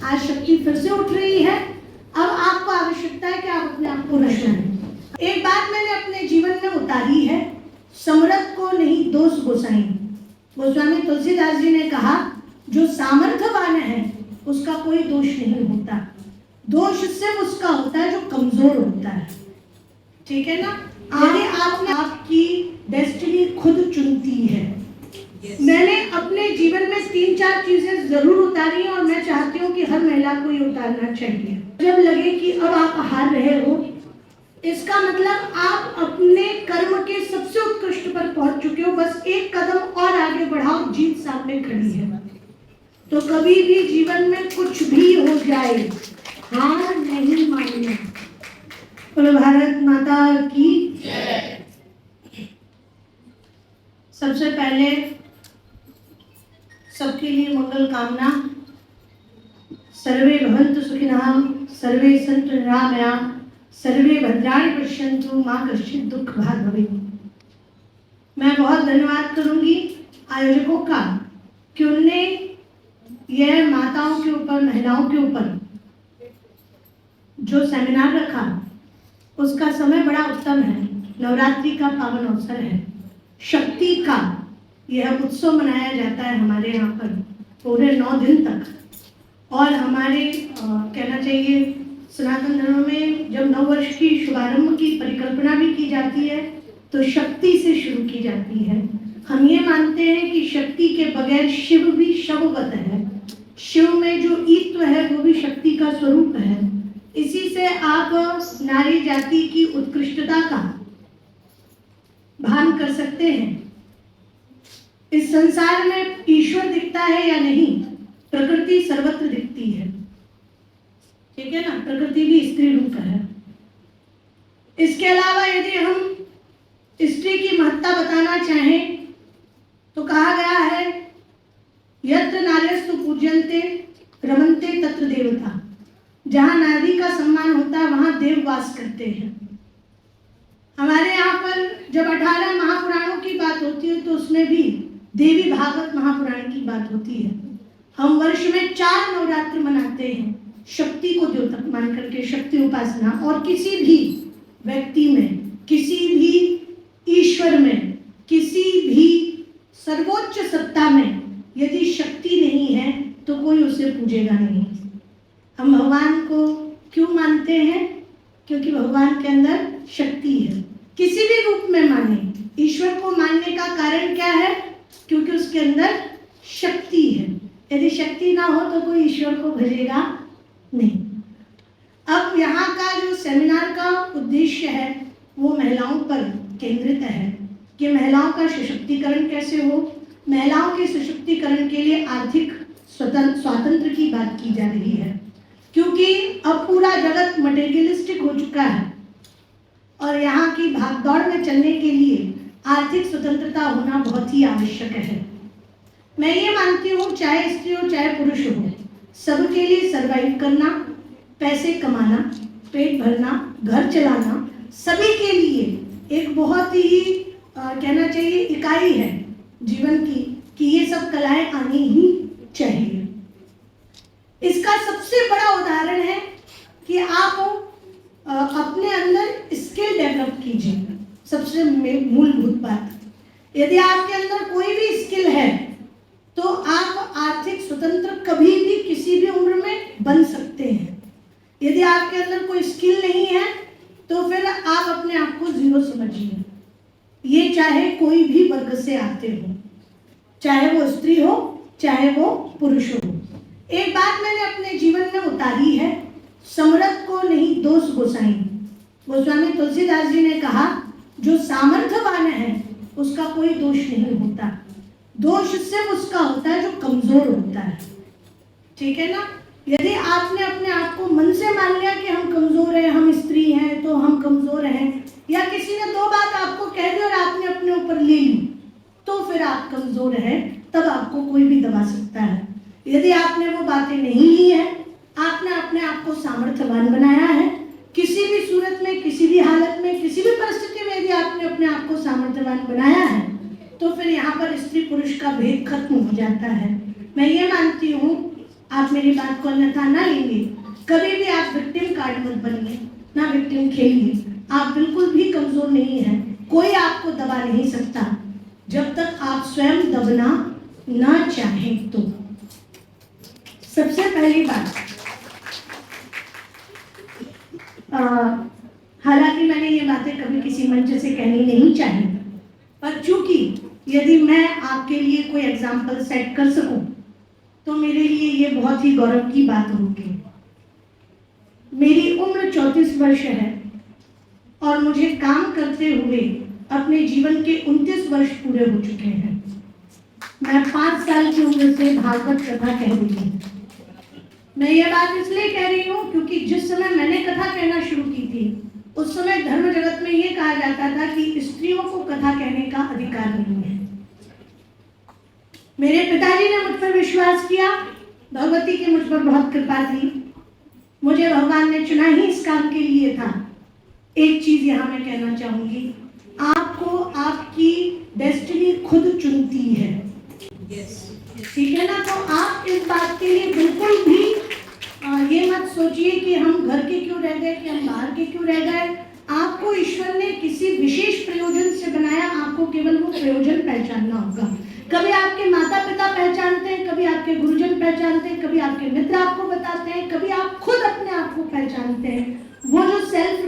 आज शक्ति फिर से उठ रही है। अब आपको आवश्यकता है कि आप अपने आप को पहचानें। एक बात मैंने अपने जीवन में उतारी है, समर्थ को नहीं दोष गोसाई। गोस्वामी तुलसीदास जी ने कहा, जो सामर्थ्यवान है उसका कोई दोष नहीं होता, दोष सिर्फ उसका होता है जो कमजोर होता है। ठीक है ना? यदि आपने आपकी डेस्टिनी खुद चुनती है। मैंने अपने जीवन में 3-4 चीजें जरूर उतारी हैं और मैं चाहती हूँ कि हर महिला को ये उतारना चाहिए। जब लगे कि अब आप हार रहे हो, इसका मतलब आप अपने कर्म के सबसे उत्कृष्ट पर पहुंच चुके हो, बस एक कदम और आगे बढ़ाओ, जीत सामने खड़ी है। तो कभी भी जीवन में कुछ भी हो जाए, हार नहीं मानना। बोलो भारत माता की जय। सबसे पहले सबके लिए मंगल कामना। सर्वे भवन्तु सुखिनः, सर्वे सन्तु निरामयाः, सर्वे भद्राणि पश्यन्तु, मां कश्चित् दुःख भाग् भवेत्। मैं बहुत धन्यवाद करूंगी आयोजकों का कि उनने यह माताओं के ऊपर, महिलाओं के ऊपर जो सेमिनार रखा, उसका समय बड़ा उत्तम है। नवरात्रि का पावन अवसर है, शक्ति का यह उत्सव मनाया जाता है हमारे यहाँ पर पूरे 9 दिन तक। और हमारे कहना चाहिए सनातन धर्म में जब नववर्ष की शुभारंभ की परिकल्पना भी की जाती है तो शक्ति से शुरू की जाती है। हम ये मानते हैं कि शक्ति के बगैर शिव भी शववत है, शिव में जो ईत्व है वो भी शक्ति का स्वरूप है। इसी से आप नारी जाति की उत्कृष्टता का भान कर सकते हैं। इस संसार में ईश्वर दिखता है या नहीं, प्रकृति सर्वत्र दिखती है। ठीक है ना? प्रकृति भी स्त्री रूप है। इसके अलावा यदि हम स्त्री की महत्ता बताना चाहें तो कहा गया है, यत्र नार्यस्तु पूज्यन्ते रमन्ते तत्र देवता। जहां नारी का सम्मान होता है वहां देव वास करते हैं। हमारे यहाँ पर जब 18 महापुराणों की बात होती है तो उसमें भी देवी भागवत महापुराण की बात होती है। हम वर्ष में 4 नवरात्र मनाते हैं, शक्ति को द्योतक मान करके, शक्ति उपासना। और किसी भी व्यक्ति में, किसी भी ईश्वर में, किसी भी सर्वोच्च सत्ता में यदि शक्ति नहीं है तो कोई उसे पूजेगा नहीं। हम भगवान को क्यों मानते हैं? क्योंकि भगवान के अंदर शक्ति है। किसी भी रूप में माने, ईश्वर को मानने का कारण क्या है? क्योंकि उसके अंदर शक्ति है। यदि शक्ति ना हो तो कोई ईश्वर को भजेगा नहीं। अब यहाँ का जो सेमिनार का उद्देश्य है वो महिलाओं पर केंद्रित है कि महिलाओं का सशक्तिकरण कैसे हो। महिलाओं के सशक्तिकरण के लिए आर्थिक स्वातंत्र की बात की जा रही है, क्योंकि अब पूरा जगत मटेरियलिस्टिक हो चुका है और यहाँ की भागदौड़ में चलने के लिए आर्थिक स्वतंत्रता होना बहुत ही आवश्यक है। मैं ये मानती हूँ, चाहे स्त्री हो चाहे पुरुष हो, सबके लिए सरवाइव करना, पैसे कमाना, पेट भरना, घर चलाना, सभी के लिए एक बहुत ही कहना चाहिए इकाई है जीवन की कि ये सब कलाएं आनी ही चाहिए। इसका सबसे बड़ा उदाहरण है कि आप अपने अंदर स्किल डेवलप कीजिए। सबसे मूलभूत बात, यदि आपके अंदर कोई भी स्किल है तो आप आर्थिक स्वतंत्र कभी भी किसी भी उम्र में बन सकते हैं। यदि आपके अंदर कोई स्किल नहीं है तो फिर आप अपने आप को जीरो समझिए। ये चाहे कोई भी वर्ग से आते हो, चाहे वो स्त्री हो चाहे वो पुरुष हो। एक बात मैंने अपने जीवन में उतारी है, समर्थ को नहीं दोष गोसाई। गोस्वामी तुलसीदास जी ने कहा, जो सामर्थ्यवान है उसका कोई दोष नहीं होता, दोष सिर्फ उसका होता है जो कमजोर होता है। ठीक है ना? यदि आपने अपने आप को मन से मान लिया कि हम कमजोर हैं, हम स्त्री हैं तो हम कमजोर हैं, या किसी ने 2 बात आपको कह दी और आपने अपने ऊपर ले ली, तो फिर आप कमजोर हैं, तब आपको कोई भी दबा सकता है। यदि आपने वो बातें नहीं ली है, आपने अपने आप को सामर्थ्यवान बनाया है, किसी भी सूरत में, किसी भी हालत में, किसी भी परिस्थिति में यदि आपने अपने आप को सामर्थ्यवान बनाया है तो फिर यहाँ पर स्त्री पुरुष का भेद खत्म हो जाता है। मैं ये मानती हूँ आप मेरी बात को अन्यथा ना लेंगे। कभी भी आप विक्टिम कार्ड मत बनिए, ना विक्टिम खेलिए। आप बिल्कुल भी कमजोर नहीं हैं, कोई आपको दबा नहीं सकता जब तक आप स्वयं दबना ना चाहें। तो सबसे पहली बात, हालांकि मैंने ये बातें कभी किसी मंच से कहनी नहीं चाहिए, पर चूंकि यदि मैं आपके लिए कोई एग्जाम्पल सेट कर सकूं तो मेरे लिए ये बहुत ही गौरव की बात होगी। मेरी उम्र 34 वर्ष है और मुझे काम करते हुए अपने जीवन के 29 वर्ष पूरे हो चुके हैं। मैं 5 साल की उम्र से भागवत कथा कह रही हूँ। मैं ये बात इसलिए कह रही हूँ क्योंकि जिस समय मैंने कथा कहना शुरू की थी उस समय धर्म जगत में ये कहा जाता था कि स्त्रियों को कथा कहने का अधिकार नहीं है। मेरे पिताजी ने मुझ पर विश्वास किया, भगवती की मुझ पर बहुत कृपा थी, मुझे भगवान ने चुना ही इस काम के लिए था। एक चीज यहाँ मैं कहना चाहूंगी, आपको आपकी डेस्टिनी खुद चुनती है। ठीक है ना? तो आप इस बात के लिए बिल्कुल भी ये मत सोचिए कि हम घर के क्यों रह गए, कि हम बाहर के क्यों रह गए। आपको ईश्वर ने किसी विशेष प्रयोजन से बनाया, आपको केवल वो प्रयोजन पहचानना होगा। कभी आपके माता पिता पहचानते हैं, कभी आपके गुरुजन पहचानते हैं, कभी आपके मित्र आपको बताते हैं, कभी आप खुद अपने आप को पहचानते हैं। वो जो सेल्फ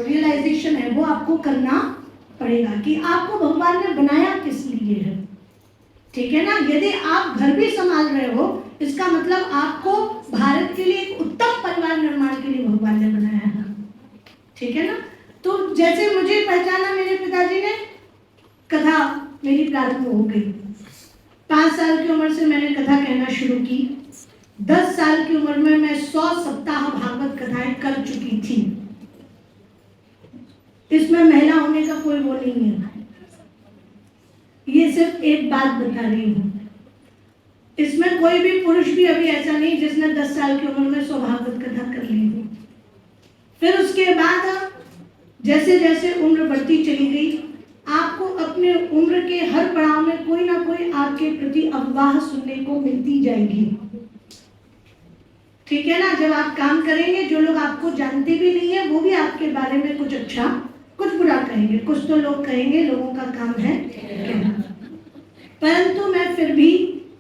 रियलाइजेशन है वो आपको करना पड़ेगा कि आपको भगवान ने बनाया किस लिए है। ठीक है ना? यदि आप घर भी संभाल रहे हो इसका मतलब आपको भारत के लिए एक उत्तम परिवार निर्माण के लिए भगवान ने बनाया है। ठीक है ना? तो जैसे मुझे पहचाना मेरे पिताजी ने, कथा मेरी प्रारंभ हो गई। 5 साल की उम्र से मैंने कथा कहना शुरू की। 10 साल की उम्र में मैं 100 सप्ताह भागवत कथाएं कर चुकी थी। इसमें महिला होने का कोई वो नहीं है, ये सिर्फ एक बात बता रही हूँ। इसमें कोई भी पुरुष भी अभी ऐसा नहीं जिसने 10 साल की उम्र में 100 भागवत कथा कर ली हो। फिर उसके बाद जैसे जैसे उम्र बढ़ती चली गई, आपको अपने उम्र के हर पड़ाव में कोई ना कोई आपके प्रति अफवाह सुनने को मिलती जाएगी। ठीक है ना? जब आप काम करेंगे, जो लोग आपको जानते भी नहीं है वो भी आपके बारे में कुछ अच्छा कुछ बुरा कहेंगे। कुछ तो लोग कहेंगे, लोगों का काम है कहना। परंतु मैं फिर भी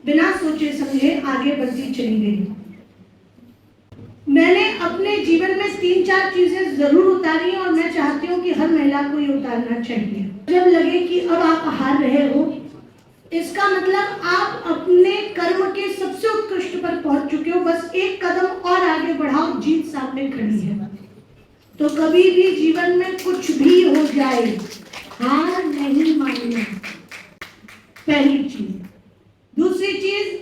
बिना सोचे समझे आगे बढ़ती चली गई। मैंने अपने जीवन में 3-4 चीजें जरूर उतारी और मैं चाहती हूँ कि हर महिला को ये उतारना चाहिए। जब लगे कि अब आप हार रहे हो, इसका मतलब आप अपने कर्म के सबसे उत्कृष्ट पर पहुंच चुके हो, बस एक कदम और आगे बढ़ाओ, जीत सामने खड़ी है। तो कभी भी जीवन में कुछ भी हो जाए, हार नहीं मानना, पहली चीज। दूसरी चीज,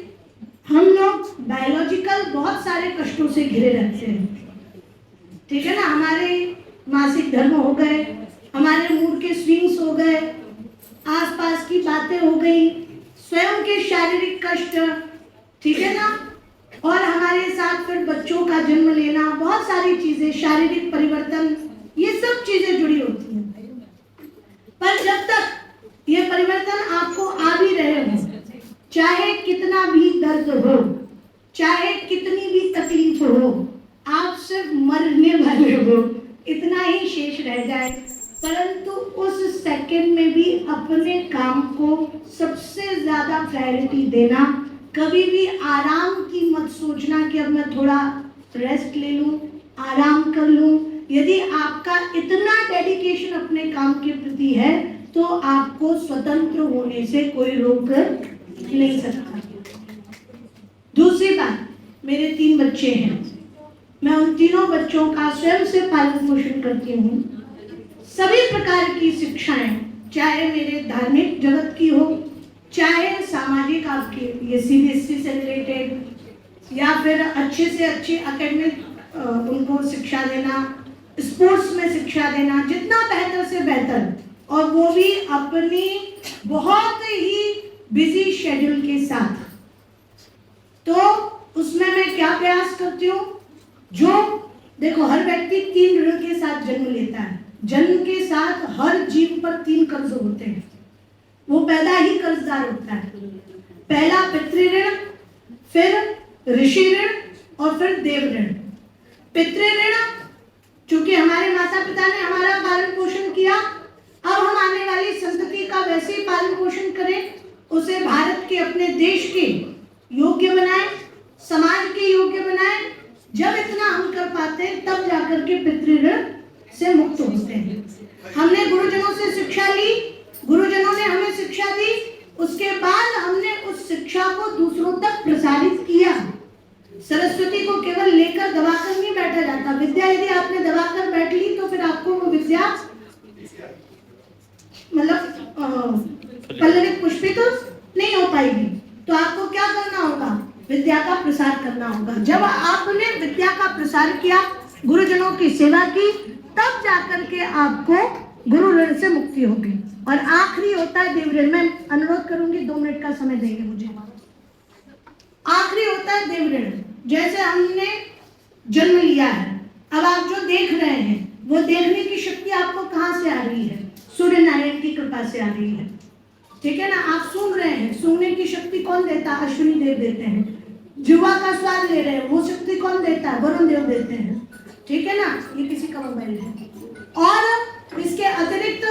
हम लोग बायोलॉजिकल बहुत सारे कष्टों से घिरे रहते हैं। ठीक है ना? हमारे मासिक धर्म हो गए, हमारे मूड के स्विंग्स हो गए, आसपास की बातें हो गई, स्वयं के शारीरिक कष्ट, ठीक है ना? और हमारे साथ फिर बच्चों का जन्म लेना, बहुत सारी चीजें, शारीरिक परिवर्तन, ये सब चीजें जुड़ी होती हैं। पर जब तक ये परिवर्तन आपको आ भी रहे हो, चाहे कितना भी दर्द हो, चाहे कितनी भी तकलीफ हो, आप सिर्फ मरने वाले हो, इतना ही शेष रह जाए। परंतु उस सेकंड में भी अपने काम को सबसे ज्यादा प्रायोरिटी देना। कभी भी आराम की मत सोचना कि अब मैं थोड़ा रेस्ट ले लूं, आराम कर लूं। यदि आपका इतना डेडिकेशन अपने काम के प्रति है तो आपको स्वतंत्र होने से कोई रोक नहीं सकता। दूसरी बात, मेरे 3 बच्चे हैं, मैं उन तीनों बच्चों का स्वयं से पालन पोषण करती हूँ। सभी प्रकार की शिक्षाएं, चाहे मेरे धार्मिक जगत की हो, चाहे सामाजिक, आपके ये CBSE से रिलेटेड, या फिर अच्छे से अच्छी एकेडमिक उनको शिक्षा देना, स्पोर्ट्स में शिक्षा देना, जितना बेहतर से बेहतर, और वो भी अपनी बहुत ही बिजी शेड्यूल के साथ। तो उसमें मैं क्या प्रयास करती हूँ, जो देखो हर व्यक्ति 3 ऋण के साथ जन्म लेता है। जन्म के साथ हर जीव पर 3 कर्ज होते हैं, वो पैदा ही कर्जदार होता है। पहला पितृ ऋण, फिर ऋषि ऋण और फिर देव ऋण। पितृ ऋण, चूंकि हमारे माता पिता ने हमारा पालन पोषण किया, अब हम आने वाली संतति का वैसे ही पालन पोषण करें, उसे भारत के अपने देश के योग्य बनाएं, समाज के योग्य बनाएं। जब इतना हम कर पाते हैं तब जाकर के पितृ ऋण से मुक्त होते हैं। हमने गुरुजनों से शिक्षा ली, गुरुजनों ने हमें शिक्षा दी, उसके बाद हमने उस शिक्षा को दूसरों तक प्रसारित किया। सरस्वती को केवल लेकर दबाकर नहीं बैठा जाता। विद्या यदि आपने दबाकर बैठ ली तो फिर आपको वो विद्या मतलब पल्लवित पुष्पित नहीं हो पाएगी। तो आपको क्या करना होगा? विद्या का प्रसार करना होगा। जब आपने विद्या का प्रसार किया, गुरुजनों की सेवा की, तब जाकर के आपको गुरु ऋण से मुक्ति होगी। और आखिरी होता है देव ऋण। मैं अनुरोध करूंगी 2 मिनट का समय देंगे मुझे। आखिरी होता है देव ऋण। जैसे हमने जन्म लिया है, अब आप जो देख रहे हैं वो देखने की शक्ति आपको कहाँ से आ रही है? सूर्य नारायण की कृपा से आ रही है। ठीक है ना? आप सुन रहे हैं, सुनने की शक्ति कौन देता है? अश्विनी देव देते हैं। जीवा का स्वाद ले रहे हैं, वो शक्ति कौन देता है? वरुण देव देते हैं। ठीक है ना? ये किसी का मोबाइल है। और इसके अतिरिक्त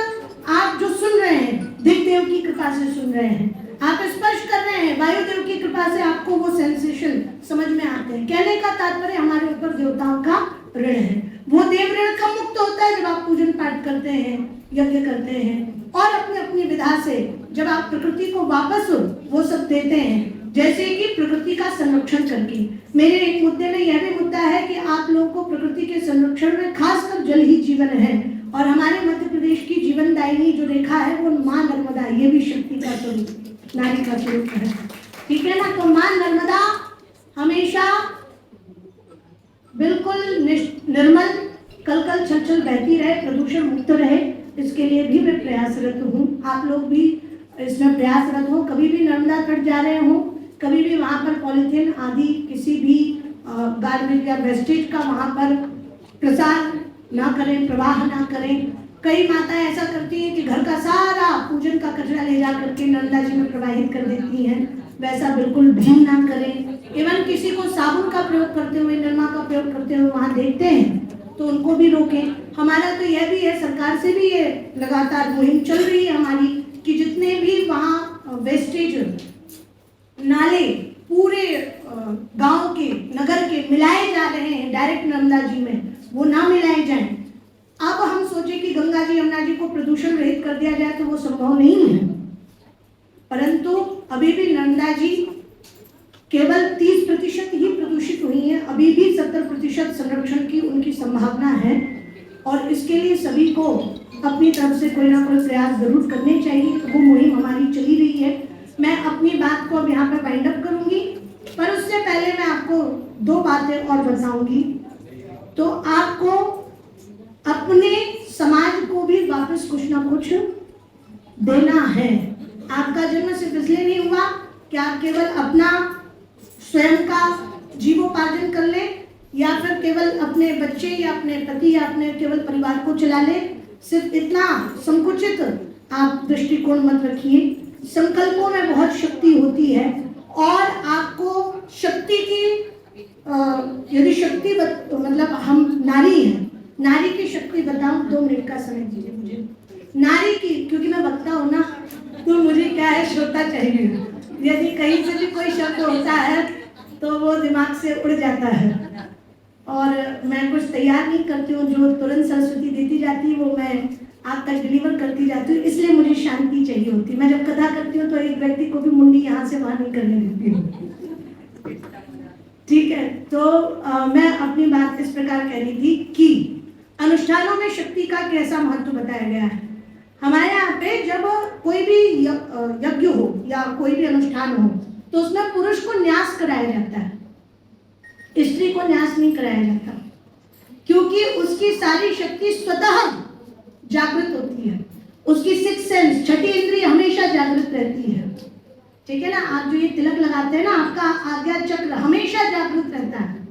आप जो सुन रहे हैं, दिक देव की कृपा से सुन रहे हैं, आप स्पर्श कर रहे हैं, वायुदेव की कृपा से आपको वो सेंसेशन समझ में आते हैं। कहने का तात्पर्य हमारे ऊपर देवताओं का ऋण है। वो देव ऋण कब मुक्त होता है? जब आप पूजन पाठ करते हैं, यज्ञ करते हैं और अपनी अपनी विधा से जब आप प्रकृति को वापस वो सब देते हैं, जैसे कि प्रकृति का संरक्षण करके। मेरे एक मुद्दे में यह भी मुद्दा है कि आप लोगों को प्रकृति के संरक्षण में खासकर जल ही जीवन है। और हमारे मध्य प्रदेश की जीवनदायिनी जो रेखा है वो माँ नर्मदा, ये भी शक्ति का स्वरूप, नारी का स्वरूप है। ठीक है ना? तो माँ नर्मदा हमेशा बिल्कुल निर्मल कल कल छल छल बहती रहे, प्रदूषण मुक्त रहे, इसके लिए भी मैं प्रयासरत हूँ। आप लोग भी इसमें प्रयासरत हो। कभी भी नर्मदा तट जा रहे हो, कभी भी वहाँ पर पॉलीथीन आदि किसी भी गार्बेज या वेस्टेज का वहाँ पर प्रसार ना करें, प्रवाह ना करें। कई माताएं ऐसा करती हैं कि घर का सारा पूजन का कचरा ले जा करके नर्मदा जी में प्रवाहित कर देती हैं। वैसा बिल्कुल भी ना करें। एवं किसी को साबुन का प्रयोग करते हुए, निरमा का प्रयोग करते हुए वहाँ देखते हैं तो उनको भी रोकें। हमारा तो यह भी है, सरकार से भी ये लगातार मुहिम चल रही है हमारी कि जितने भी वहाँ वेस्टेज नाले पूरे गांव के, नगर के मिलाए जा रहे हैं डायरेक्ट नर्मदा जी में, वो ना मिलाए जाएं। अब हम सोचे कि गंगा जी यमुना जी को प्रदूषण रहित कर दिया जाए तो वो संभव नहीं है, परंतु अभी भी नर्मदा जी केवल 30% ही प्रदूषित हुई है। अभी भी 70% संरक्षण की उनकी संभावना है और इसके लिए सभी को अपनी तरफ से कोई ना कोई प्रयास जरूर करने चाहिए। वो मुहिम हमारी चली रही है। मैं अपनी बात को अब यहाँ पर वाइंड अप करूंगी, पर उससे पहले मैं आपको 2 बातें और बताऊंगी। तो आपको अपने समाज को भी वापस कुछ ना कुछ देना है। आपका जन्म सिर्फ इसलिए नहीं हुआ कि आप केवल अपना स्वयं का जीवोपार्जन कर ले या फिर केवल अपने बच्चे या अपने पति या अपने केवल परिवार को चला ले। सिर्फ इतना संकुचित आप दृष्टिकोण मत रखिए। संकल्पों में बहुत शक्ति होती है और आपको शक्ति की यदि शक्ति मतलब हम नारी हैं, नारी की शक्ति बताऊं। 2 मिनट का समय दीजिए मुझे। नारी की, क्योंकि मैं वक्ता हूं ना, तो मुझे क्या है, श्रोता चाहिए। यदि कहीं से भी कोई शब्द होता है तो वो दिमाग से उड़ जाता है और मैं कुछ तैयार नहीं करती हूँ। जो तुरंत सरस्वती देती जाती है वो मैं आप तक डिलीवर करती जाती हूँ, इसलिए मुझे शांति चाहिए होती है। मैं जब कथा करती हूँ तो एक व्यक्ति को भी मुंडी यहाँ से वहाँ नहीं करने देती हूँ। ठीक है? तो मैं अपनी बात इस प्रकार कह रही थी कि अनुष्ठानों में शक्ति का कैसा महत्व बताया गया है। हमारे यहाँ पे जब कोई भी यज्ञ हो या कोई भी अनुष्ठान हो तो उसमें पुरुष को न्यास कराया जाता है, स्त्री को न्यास नहीं कराया जाता, क्योंकि उसकी सारी शक्ति स्वतः जागृत होती है। उसकी 6 सेंस, छठी इंद्रिय हमेशा जागृत रहती है। ठीक है ना? आप जो ये तिलक लगाते हैं ना, आपका आज्ञा चक्र हमेशा जागृत रहता है।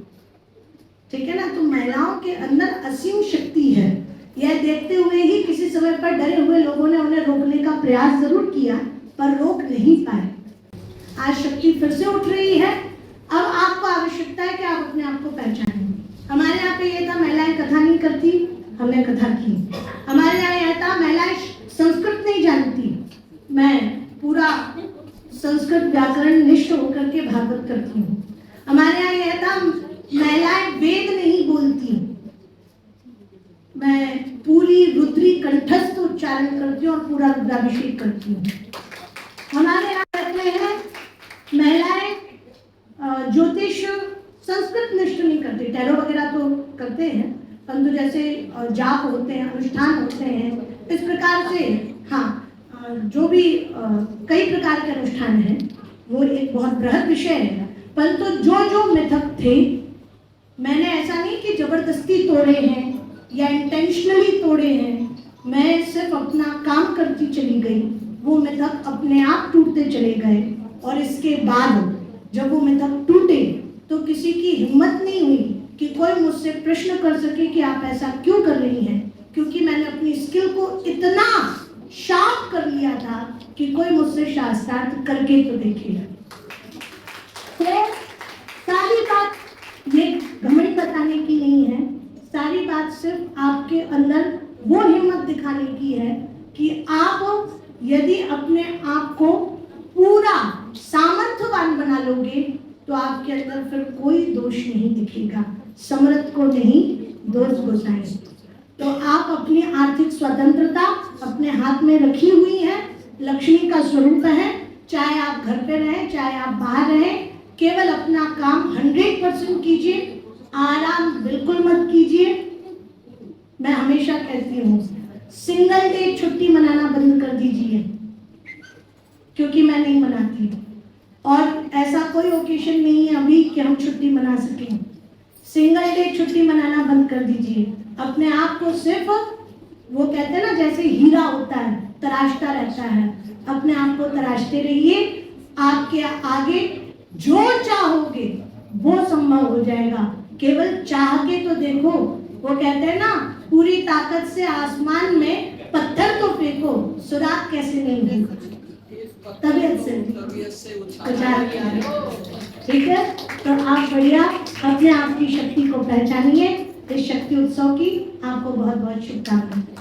ठीक है ना? तो महिलाओं के अंदर असीम शक्ति है। यह देखते हुए ही किसी समय पर डरे हुए लोगों ने उन्हें रोकने का प्रयास जरूर किया, पर रोक नहीं पाए। आज शक्ति फिर से उठ रही है। अब आपको आवश्यकता है कि आप अपने आप को पहचानें। हमारे यहाँ पे ये था महिलाएं कथा नहीं करती, हमने कथा की। हमारे यहाँ यह था महिलाएं संस्कृत नहीं जानती, मैं पूरा संस्कृत व्याकरण निष्ठ होकर के भागवत करती हूँ। हमारे यहाँ यह था महिलाएं वेद नहीं बोलती, मैं पूरी रुद्री कंठस्थ उच्चारण करती हूँ और पूरा रुद्राभिषेक करती हूँ। हमारे यहाँ कहते हैं महिलाएं ज्योतिष संस्कृत निष्ठ नहीं करती, टैरो वगैरह तो करते हैं, परंतु जैसे जाप होते हैं, अनुष्ठान होते हैं, इस प्रकार से हाँ जो भी कई प्रकार के अनुष्ठान हैं, वो एक बहुत बृहद विषय है। परंतु जो जो मिथक थे, मैंने ऐसा नहीं कि जबरदस्ती तोड़े हैं या इंटेंशनली तोड़े हैं, मैं सिर्फ अपना काम करती चली गई, वो मिथक अपने आप टूटते चले गए। और इसके बाद जब वो मिथक टूटे तो किसी की हिम्मत नहीं हुई कि कोई मुझसे प्रश्न कर सके कि आप ऐसा क्यों कर रही हैं, क्योंकि मैंने अपनी स्किल को इतना शार्प कर लिया था कि कोई मुझसे शास्त्रार्थ करके तो देखेगा। तो सारी बात ये घमंड बताने की नहीं है, सारी बात सिर्फ आपके अंदर वो हिम्मत दिखाने की है कि आप यदि अपने आप को पूरा सामर्थ्यवान बना लोगे तो आपके अंदर फिर कोई दोष नहीं दिखेगा। समर्थ को नहीं दोष घुसाएं। तो आप अपनी आर्थिक स्वतंत्रता अपने हाथ में रखी हुई है, लक्ष्मी का स्वरूप है। चाहे आप घर पे रहें, चाहे आप बाहर रहें, केवल अपना काम 100% कीजिए, आराम बिल्कुल मत कीजिए। मैं हमेशा कहती हूँ सिंगल डे छुट्टी मनाना बंद कर दीजिए, क्योंकि मैं नहीं मनाती और ऐसा कोई ओकेशन नहीं है अभी कि हम छुट्टी मना सकें। सिंगल डे छुट्टी मनाना बंद कर दीजिए। अपने आप को सिर्फ वो कहते हैं ना, जैसे हीरा होता है तराशता रहता है, अपने आप को तराशते रहिए। आपके आगे जो चाहोगे वो संभव हो जाएगा। केवल चाह के तो देखो, वो कहते हैं ना, पूरी ताकत से आसमान में पत्थर तो फेंको, सुराग कैसे नहीं होगा, तबीयत से उछाल के। ठीक है, तो आप बढ़िया अपने आप की शक्ति को पहचानिए। इस शक्ति उत्सव की आपको बहुत बहुत शुभकामनाएं।